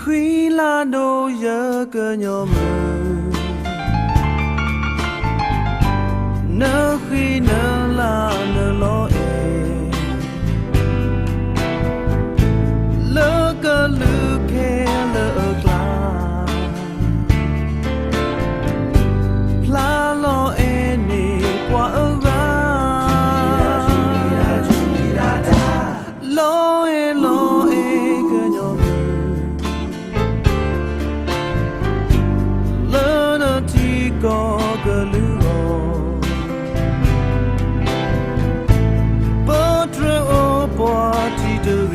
khi là đồ giờ cơ nhỏ mơ nỡ khi nỡ là nỡ lo lỡ cơ lư khe lỡ cla pla lo nè qua ở ra lo cơ nhỏ lỡ nó chỉ có cơ lư bơ trơ ô bò chỉ từ